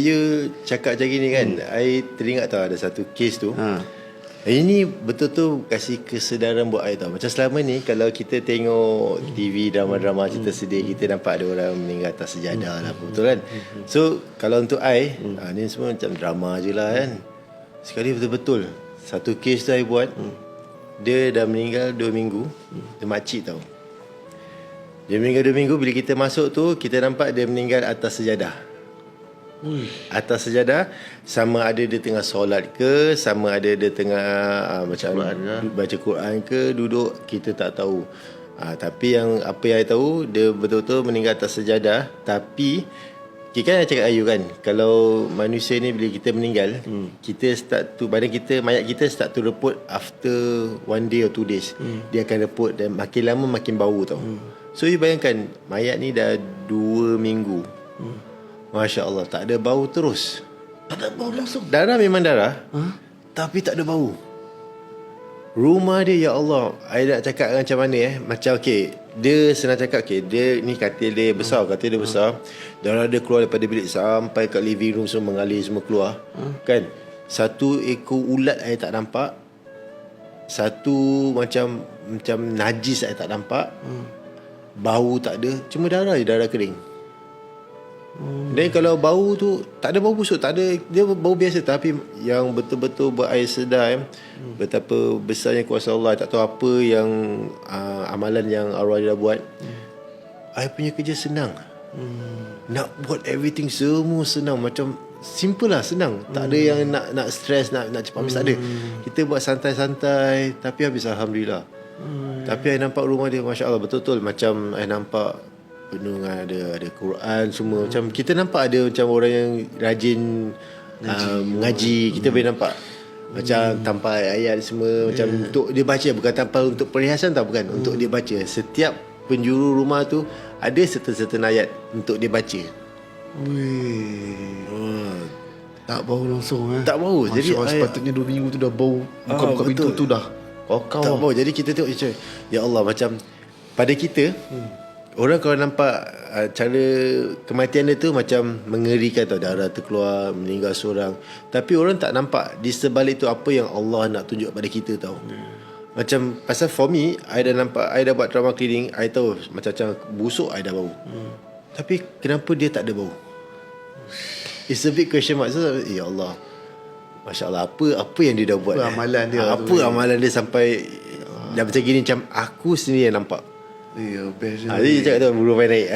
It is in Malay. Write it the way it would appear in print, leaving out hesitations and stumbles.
you cakap macam gini kan, I teringat tau ada satu kes tu. Ini betul-betul kasih kesedaran buat I tau. Macam selama ni kalau kita tengok TV, drama-drama cerita sedih, kita nampak ada orang meninggal atas sejadah lah, betul kan? So kalau untuk I, ni semua macam drama je lah kan. Sekali betul-betul satu kes tu I buat, dia dah meninggal 2 minggu. Dia makcik tau. Dia meninggal 2 minggu. Bila kita masuk tu, kita nampak dia meninggal atas sejadah. Atas sejadah. Sama ada dia tengah solat ke, sama ada dia tengah macam baca Quran ke, duduk, kita tak tahu. Tapi apa yang I tahu, dia betul-betul meninggal atas sejadah. Tapi kan I cakap Ayu kan, kalau manusia ni bila kita meninggal, kita start to, badan kita, mayat kita start to reput after 1 day or 2 days. Dia akan reput dan makin lama makin bau tau. So you bayangkan, mayat ni dah 2 minggu. Masya Allah, tak ada bau terus. Tak ada bau langsung. Darah memang darah, tapi tak ada bau. Rumah dia, ya Allah, I nak cakap macam mana macam dia senang cakap, dia ni katil dia besar, katil dia besar. Darah dia keluar daripada bilik sampai kat living room, semua mengalir, semua keluar. Kan? Satu ekor ulat I tak nampak. Satu macam najis I tak nampak. Bau tak ada, cuma darah je, darah kering. Dan kalau bau tu tak ada bau busuk, tak ada, dia bau biasa. Tapi yang betul-betul buat I sedar betapa besarnya kuasa Allah. Tak tahu apa yang amalan yang arwah dia dah buat. I punya kerja senang. Nak buat everything semua senang. Macam simple lah, senang. Tak ada yang nak stress, nak cepat habis, tak ada. Kita buat santai-santai, tapi habis alhamdulillah. Tapi I nampak rumah dia, Masya Allah, betul-betul macam I nampak penuh dengan ada Quran semua. Macam kita nampak ada macam orang yang rajin mengaji. Kita boleh nampak macam tampal ayat semua, macam untuk dia baca. Bukan tampal untuk perhiasan tau, bukan, untuk dia baca. Setiap penjuru rumah tu ada certain ayat untuk dia baca. Tak bau langsung Tak bau. Jadi sepatutnya 2 minggu tu dah bau. Buka pintu tu dah tak bau. Jadi kita tengok, ya Allah, macam pada kita orang kalau nampak cara kematian dia tu macam mengerikan tau, darah terkeluar, meninggal seorang. Tapi orang tak nampak di sebalik tu apa yang Allah nak tunjuk pada kita tau. Macam pasal for me, I dah nampak, I dah buat trauma cleaning, I tahu macam busuk I dah bau. Tapi kenapa dia tak ada bau? It's a big question mark. So, ya Allah, Masya Allah, apa yang dia dah buat, amalan dia amalan dia sampai dah macam gini. Macam aku sendiri yang nampak. Ya, best. Jadi cakap tu bulu naik.